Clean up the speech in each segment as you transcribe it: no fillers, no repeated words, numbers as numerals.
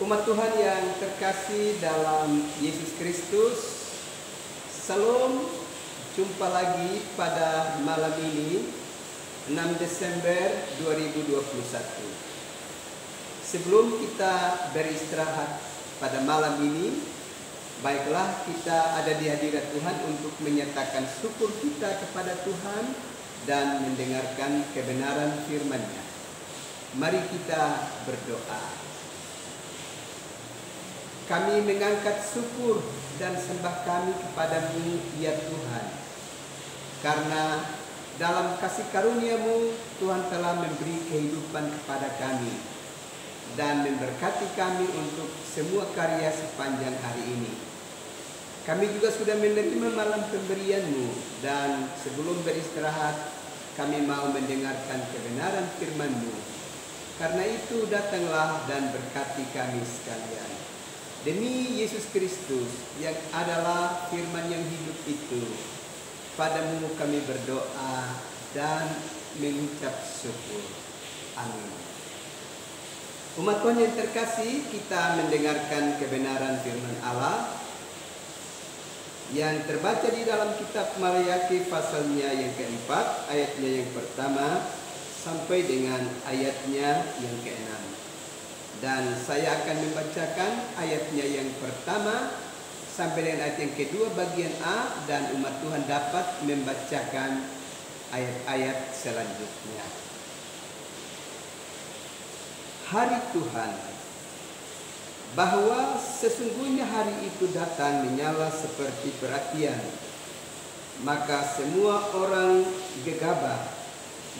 Umat Tuhan yang terkasih dalam Yesus Kristus, Salam, jumpa lagi pada malam ini 6 Desember 2021. Sebelum kita beristirahat pada malam ini, baiklah kita ada di hadirat Tuhan untuk menyatakan syukur kita kepada Tuhan dan mendengarkan kebenaran firman-Nya. Mari kita berdoa. Kami mengangkat syukur dan sembah kami kepadamu, ya Tuhan. Karena dalam kasih karunia-Mu, Tuhan telah memberi kehidupan kepada kami dan memberkati kami untuk semua karya sepanjang hari ini. Kami juga sudah menerima malam pemberian-Mu, dan sebelum beristirahat, kami mau mendengarkan kebenaran firman-Mu. Karena itu datanglah dan berkati kami sekalian. Demi Yesus Kristus yang adalah firman yang hidup itu, padamu kami berdoa dan mengucap syukur. Amin. Umat Tuhan yang terkasih, kita mendengarkan kebenaran firman Allah yang terbaca di dalam kitab Maleakhi pasalnya yang keempat, ayatnya yang pertama sampai dengan ayatnya yang keenam. Dan saya akan membacakan ayatnya yang pertama sampai dengan ayat yang kedua bagian A, dan umat Tuhan dapat membacakan ayat-ayat selanjutnya. Hari Tuhan, bahwa sesungguhnya hari itu datang menyala seperti perapian, maka semua orang gegabah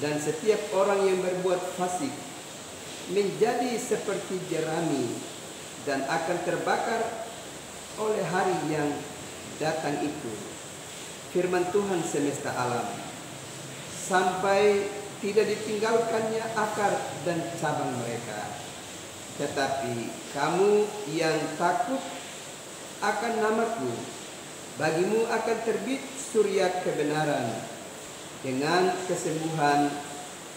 dan setiap orang yang berbuat fasik menjadi seperti jerami dan akan terbakar oleh hari yang datang itu. Firman Tuhan semesta alam, sampai tidak ditinggalkannya akar dan cabang mereka. Tetapi kamu yang takut akan namaku, bagimu akan terbit surya kebenaran dengan kesembuhan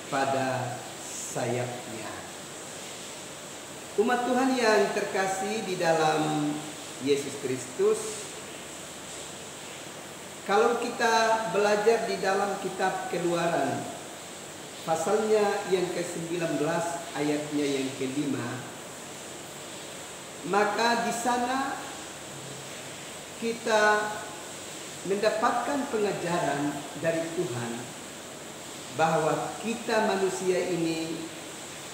pada sayapnya. Umat Tuhan yang terkasih di dalam Yesus Kristus, kalau kita belajar di dalam kitab Keluaran, pasalnya yang ke-19 ayatnya yang ke-5, maka di sana kita mendapatkan pengajaran dari Tuhan bahwa kita manusia ini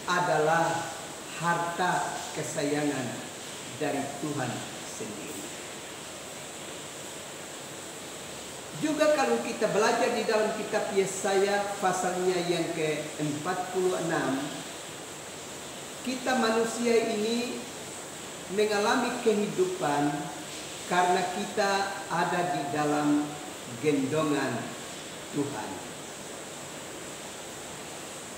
adalah harta kesayangan dari Tuhan sendiri. Juga kalau kita belajar di dalam kitab Yesaya pasalnya yang ke-46, kita manusia ini mengalami kehidupan karena kita ada di dalam gendongan Tuhan.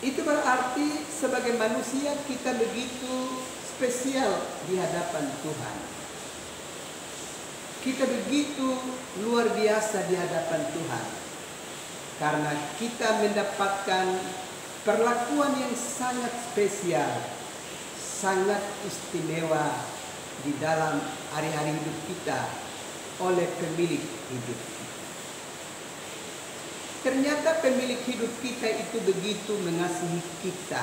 Itu berarti sebagai manusia kita begitu spesial di hadapan Tuhan. Kita begitu luar biasa di hadapan Tuhan. Karena kita mendapatkan perlakuan yang sangat spesial, sangat istimewa di dalam hari-hari hidup kita oleh pemilik hidup kita. Ternyata pemilik hidup kita itu begitu mengasihi kita,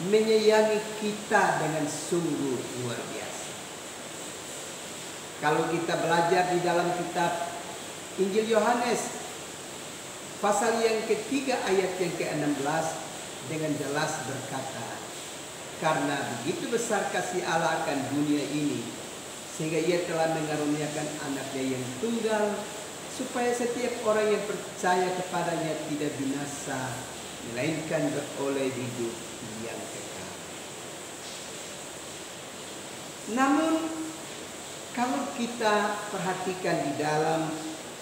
menyayangi kita dengan sungguh luar biasa. Kalau kita belajar di dalam kitab Injil Yohanes pasal yang ketiga ayat yang ke-16 dengan jelas berkata, karena begitu besar kasih Allah akan dunia ini, sehingga Ia telah mengaruniakan anaknya yang tunggal, supaya setiap orang yang percaya kepadanya tidak binasa, melainkan beroleh hidup yang kekal. Namun, kalau kita perhatikan di dalam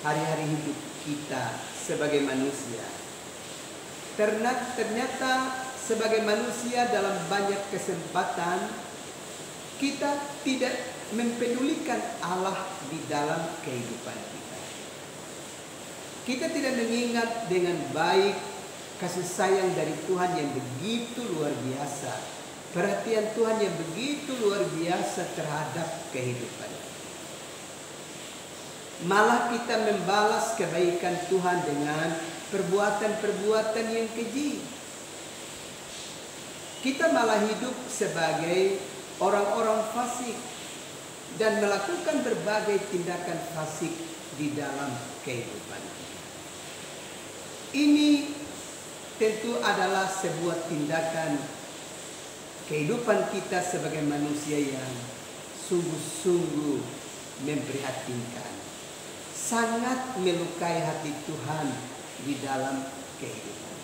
hari-hari hidup kita sebagai manusia, ternyata sebagai manusia dalam banyak kesempatan kita tidak mempedulikan Allah di dalam kehidupan kita. Kita tidak mengingat dengan baik kasih sayang dari Tuhan yang begitu luar biasa perhatian Tuhan yang begitu luar biasa terhadap kehidupan. Malah kita membalas kebaikan Tuhan dengan perbuatan-perbuatan yang keji. Kita malah hidup sebagai orang-orang fasik dan melakukan berbagai tindakan fasik di dalam kehidupan. Ini tentu adalah sebuah tindakan kehidupan kita sebagai manusia yang sungguh-sungguh memprihatinkan, sangat melukai hati Tuhan di dalam kehidupan.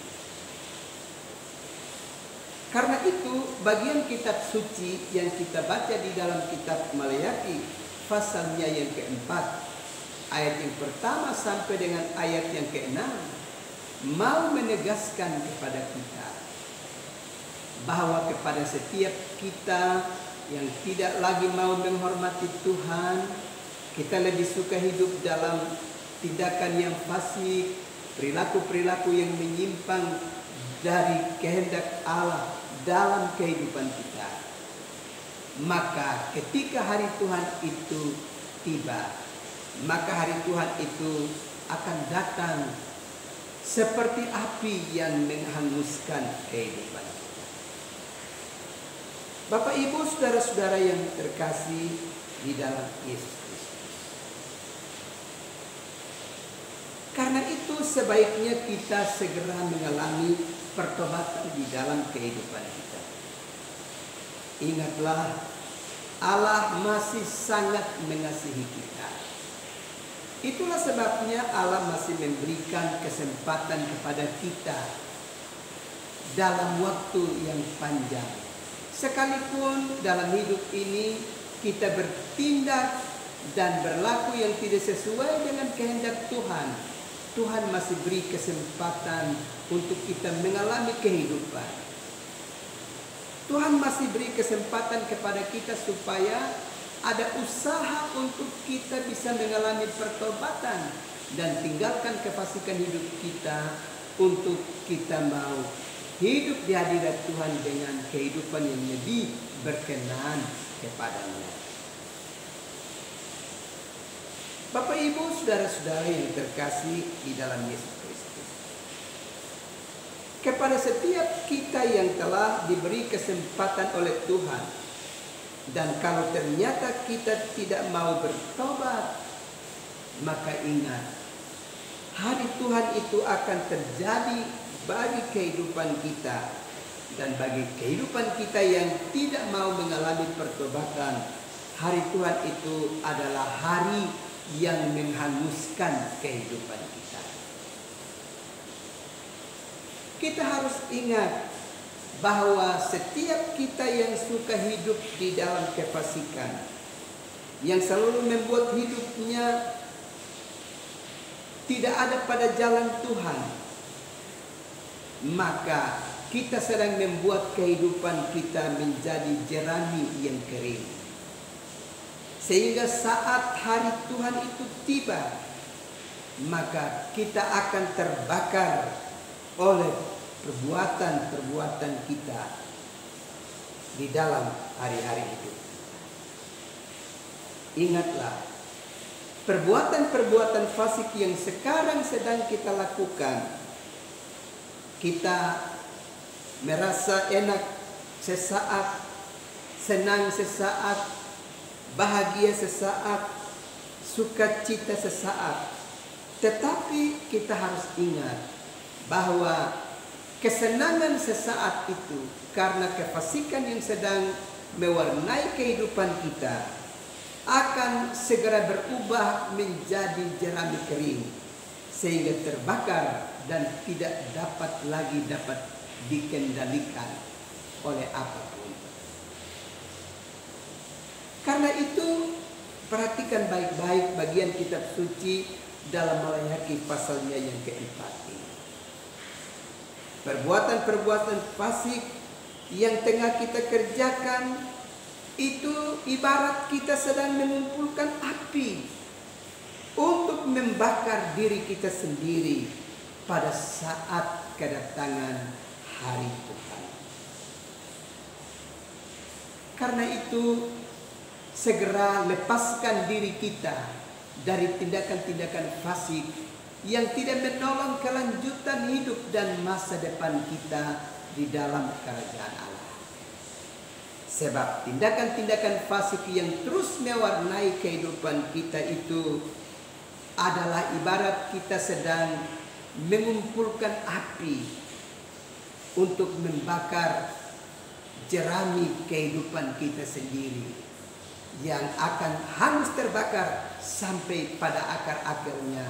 Karena itu bagian kitab suci yang kita baca di dalam kitab Maleakhi pasalnya yang keempat, ayat yang pertama sampai dengan ayat yang keenam, mau menegaskan kepada kita bahwa kepada setiap kita yang tidak lagi mau menghormati Tuhan, kita lebih suka hidup dalam tindakan yang fasik, perilaku-perilaku yang menyimpang dari kehendak Allah dalam kehidupan kita. Maka ketika hari Tuhan itu tiba, maka hari Tuhan itu akan datang seperti api yang menghanguskan kehidupan kita. Bapak Ibu saudara-saudara yang terkasih di dalam Yesus Kristus. Karena itu sebaiknya kita segera mengalami pertobatan di dalam kehidupan kita. Ingatlah, Allah masih sangat mengasihi kita. Itulah sebabnya Allah masih memberikan kesempatan kepada kita dalam waktu yang panjang. Sekalipun dalam hidup ini kita bertindak dan berlaku yang tidak sesuai dengan kehendak Tuhan, Tuhan masih beri kesempatan untuk kita mengalami kehidupan. Tuhan masih beri kesempatan kepada kita supaya ada usaha untuk kita bisa mengalami pertobatan dan tinggalkan kefasikan hidup kita untuk kita mau hidup di hadirat Tuhan dengan kehidupan yang lebih berkenan kepadanya. Bapak Ibu saudara-saudara yang terkasih di dalam Yesus Kristus. Kepada setiap kita yang telah diberi kesempatan oleh Tuhan, dan kalau ternyata kita tidak mau bertobat, maka ingat, hari Tuhan itu akan terjadi bagi kehidupan kita. Dan bagi kehidupan kita yang tidak mau mengalami pertobatan, hari Tuhan itu adalah hari yang menghanguskan kehidupan kita. Kita harus ingat bahwa setiap kita yang suka hidup di dalam kefasikan, yang selalu membuat hidupnya tidak ada pada jalan Tuhan, maka kita sedang membuat kehidupan kita menjadi jerami yang kering. Sehingga saat hari Tuhan itu tiba, maka kita akan terbakar oleh perbuatan-perbuatan kita di dalam hari-hari hidup. Ingatlah, perbuatan-perbuatan fasik yang sekarang sedang kita lakukan, kita merasa enak sesaat, senang sesaat, bahagia sesaat, sukacita sesaat. Tetapi kita harus ingat bahwa kesenangan sesaat itu karena kefasikan yang sedang mewarnai kehidupan kita akan segera berubah menjadi jerami kering sehingga terbakar dan tidak dapat lagi dikendalikan oleh apapun. Karena itu perhatikan baik-baik bagian kitab suci dalam Maleakhi pasalnya yang keempat ini. Perbuatan-perbuatan fasik yang tengah kita kerjakan itu ibarat kita sedang mengumpulkan api untuk membakar diri kita sendiri pada saat kedatangan hari Tuhan. Karena itu, segera lepaskan diri kita dari tindakan-tindakan fasik yang tidak menolong kelanjutan hidup dan masa depan kita di dalam kerajaan Allah. Sebab tindakan-tindakan fasik yang terus mewarnai kehidupan kita itu adalah ibarat kita sedang mengumpulkan api untuk membakar jerami kehidupan kita sendiri yang akan hangus terbakar sampai pada akar-akarnya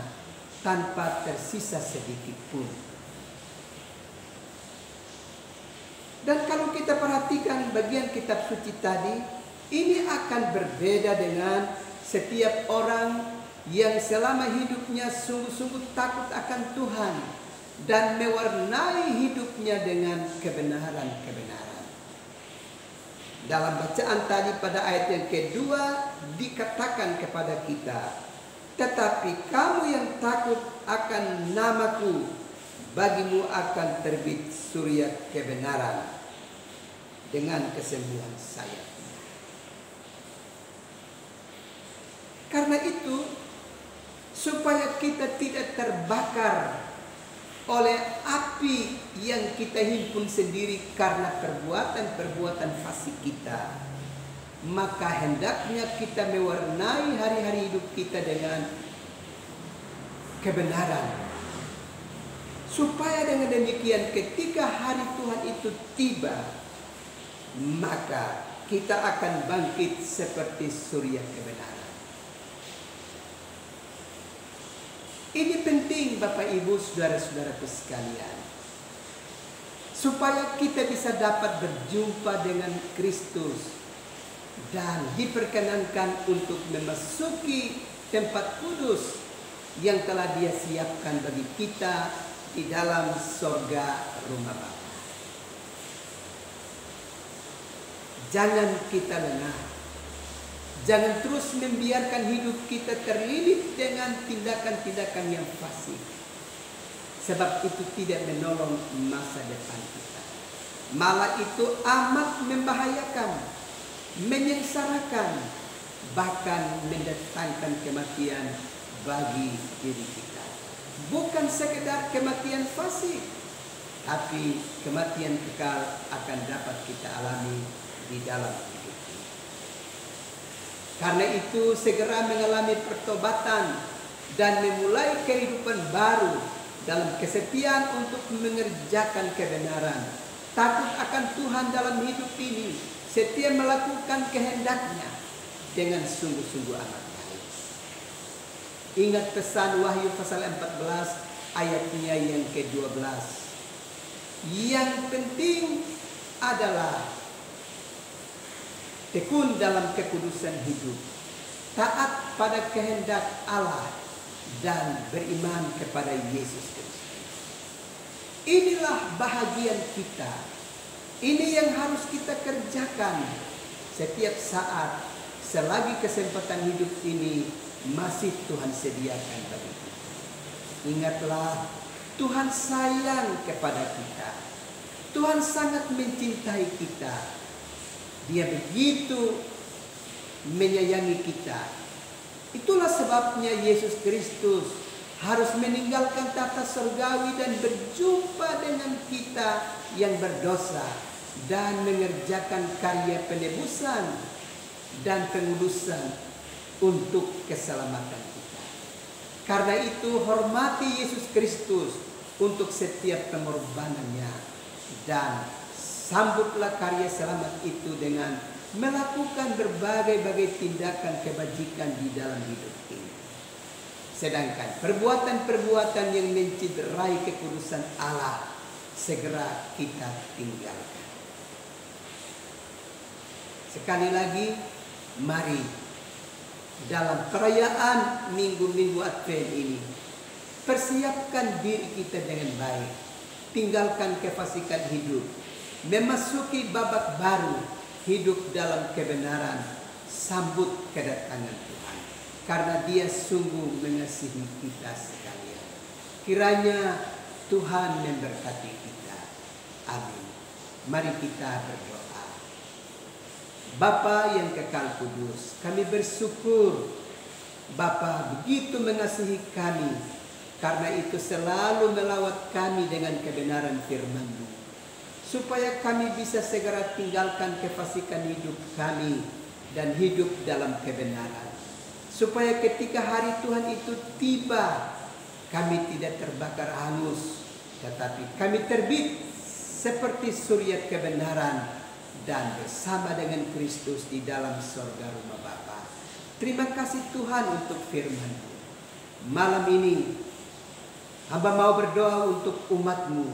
tanpa tersisa sedikit pun. Dan kalau kita perhatikan bagian kitab suci tadi, ini akan berbeda dengan setiap orang yang selama hidupnya sungguh-sungguh takut akan Tuhan dan mewarnai hidupnya dengan kebenaran-kebenaran. Dalam bacaan tadi pada ayat yang kedua dikatakan kepada kita, tetapi kamu yang takut akan namaku, bagimu akan terbit surya kebenaran dengan kesembuhan sayap. Karena itu, supaya kita tidak terbakar oleh api yang kita himpun sendiri karena perbuatan-perbuatan fasik kita, maka hendaknya kita mewarnai hari-hari hidup kita dengan kebenaran. Supaya dengan demikian ketika hari Tuhan itu tiba, maka kita akan bangkit seperti surya kebenaran. Ini penting Bapak Ibu saudara-saudaraku sekalian, supaya kita bisa dapat berjumpa dengan Kristus dan diperkenankan untuk memasuki tempat kudus yang telah Dia siapkan bagi kita di dalam sorga rumah Bapa. Jangan kita lengah. Jangan terus membiarkan hidup kita terlilit dengan tindakan-tindakan yang fasik. Sebab itu tidak menolong masa depan kita. Malah itu amat membahayakan, menyengsarakan, bahkan mendatangkan kematian bagi diri kita. Bukan sekedar kematian fasik, tapi kematian kekal akan dapat kita alami di dalam hidup. Karena itu segera mengalami pertobatan dan memulai kehidupan baru dalam kesetiaan untuk mengerjakan kebenaran. Takut akan Tuhan dalam hidup ini, setia melakukan kehendaknya dengan sungguh-sungguh amat baik. Ingat pesan Wahyu pasal 14 ayatnya yang ke-12. Yang penting adalah tekun dalam kekudusan hidup, taat pada kehendak Allah, dan beriman kepada Yesus Kristus. Inilah bahagian kita. Ini yang harus kita kerjakan setiap saat selagi kesempatan hidup ini masih Tuhan sediakan bagi kita. Ingatlah, Tuhan sayang kepada kita. Tuhan sangat mencintai kita. Dia begitu menyayangi kita. Itulah sebabnya Yesus Kristus harus meninggalkan tata surgawi dan berjumpa dengan kita yang berdosa dan mengerjakan karya penebusan dan pengudusan untuk keselamatan kita. Karena itu hormati Yesus Kristus untuk setiap pengorbanannya dan sambutlah karya selamat itu dengan melakukan berbagai-bagai tindakan kebajikan di dalam hidup ini. Sedangkan perbuatan-perbuatan yang menciderai kekudusan Allah segera kita tinggalkan. Sekali lagi, mari dalam perayaan minggu-minggu Advent ini persiapkan diri kita dengan baik. Tinggalkan kefasikan hidup. Memasuki babak baru hidup dalam kebenaran, sambut kedatangan Tuhan. Karena Dia sungguh mengasihi kita sekalian. Kiranya Tuhan memberkati kita. Amin. Mari kita berdoa. Bapa yang kekal kudus, kami bersyukur Bapa begitu mengasihi kami, karena itu selalu melawat kami dengan kebenaran firman-Mu, supaya kami bisa segera tinggalkan kefasikan hidup kami dan hidup dalam kebenaran. Supaya ketika hari Tuhan itu tiba, kami tidak terbakar hangus, tetapi kami terbit seperti surya kebenaran dan bersama dengan Kristus di dalam surga rumah Bapa. Terima kasih Tuhan untuk firman-Mu. Malam ini hamba mau berdoa untuk umat-Mu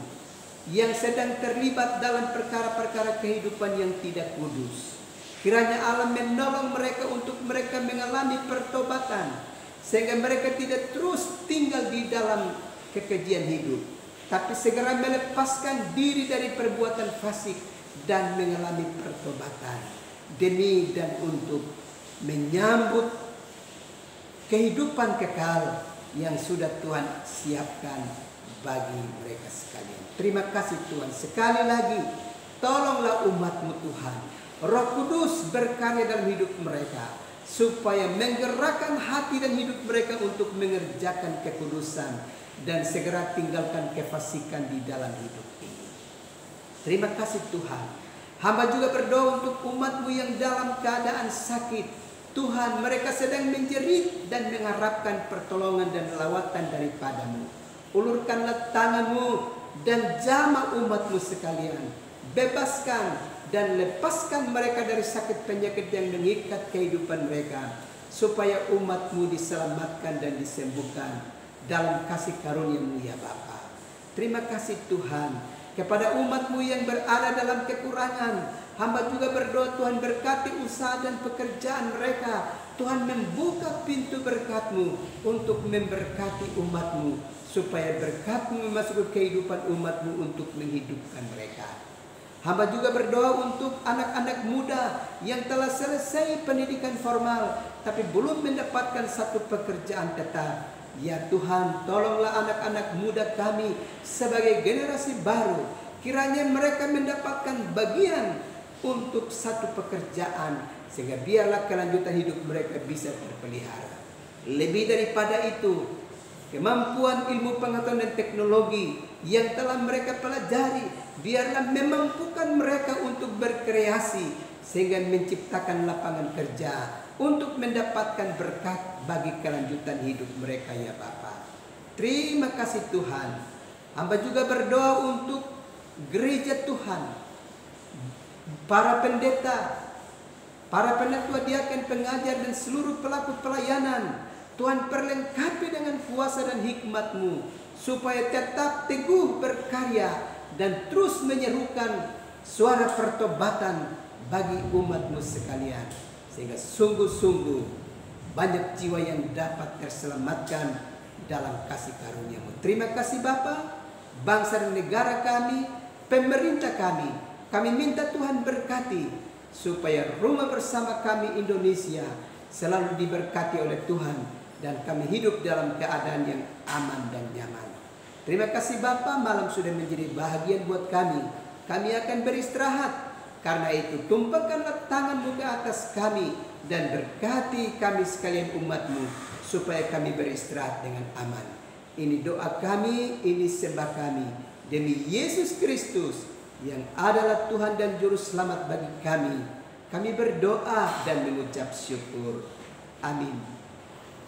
yang sedang terlibat dalam perkara-perkara kehidupan yang tidak kudus. Kiranya Allah menolong mereka untuk mereka mengalami pertobatan, sehingga mereka tidak terus tinggal di dalam kekejian hidup, tapi segera melepaskan diri dari perbuatan fasik dan mengalami pertobatan demi dan untuk menyambut kehidupan kekal yang sudah Tuhan siapkan bagi mereka sekalian. Terima kasih Tuhan. Sekali lagi, tolonglah umat-Mu Tuhan. Roh Kudus berkarya dalam hidup mereka, supaya menggerakkan hati dan hidup mereka untuk mengerjakan kekudusan dan segera tinggalkan kefasikan di dalam hidup ini. Terima kasih Tuhan. Hamba juga berdoa untuk umat-Mu yang dalam keadaan sakit. Tuhan, mereka sedang menjerit dan mengharapkan pertolongan dan lawatan daripada-Mu. Ulurkanlah tangan-Mu dan jamah umat-Mu sekalian. Bebaskan dan lepaskan mereka dari sakit penyakit yang mengikat kehidupan mereka, supaya umat-Mu diselamatkan dan disembuhkan dalam kasih karunia-Mu ya Bapa. Terima kasih Tuhan. Kepada umat-Mu yang berada dalam kekurangan, hamba juga berdoa Tuhan berkati usaha dan pekerjaan mereka. Tuhan membuka pintu berkat-Mu untuk memberkati umat-Mu, supaya berkat-Mu memasuki kehidupan umat-Mu untuk menghidupkan mereka. Hamba juga berdoa untuk anak-anak muda yang telah selesai pendidikan formal tapi belum mendapatkan satu pekerjaan tetap. Ya Tuhan, tolonglah anak-anak muda kami sebagai generasi baru. Kiranya mereka mendapatkan bagian untuk satu pekerjaan, sehingga biarlah kelanjutan hidup mereka bisa terpelihara. Lebih daripada itu, kemampuan ilmu pengetahuan dan teknologi yang telah mereka pelajari, biarlah memampukan mereka untuk berkreasi, sehingga menciptakan lapangan kerja untuk mendapatkan berkat bagi kelanjutan hidup mereka ya Bapa. Terima kasih Tuhan. Hamba juga berdoa untuk gereja Tuhan, para pendeta, para penatua diaken, pengajar dan seluruh pelaku pelayanan. Tuhan perlengkapi dengan kuasa dan hikmat-Mu, supaya tetap teguh berkarya dan terus menyerukan suara pertobatan bagi umat-Mu sekalian, sehingga sungguh-sungguh banyak jiwa yang dapat terselamatkan dalam kasih karunia-Mu. Terima kasih Bapa, bangsa dan negara kami, pemerintah kami minta Tuhan berkati, supaya rumah bersama kami Indonesia selalu diberkati oleh Tuhan, dan kami hidup dalam keadaan yang aman dan nyaman. Terima kasih Bapa, malam sudah menjadi bahagian buat kami. Kami akan beristirahat. Karena itu tumpahkanlah tangan-Mu ke atas kami dan berkati kami sekalian umat-Mu, supaya kami beristirahat dengan aman. Ini doa kami, ini sembah kami, demi Yesus Kristus yang adalah Tuhan dan Juru Selamat bagi kami. Kami berdoa dan mengucap syukur. Amin.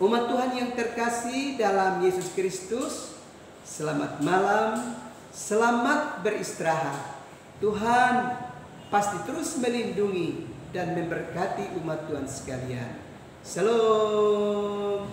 Umat Tuhan yang terkasih dalam Yesus Kristus, selamat malam, selamat beristirahat. Tuhan pasti terus melindungi dan memberkati umat Tuhan sekalian. Shalom.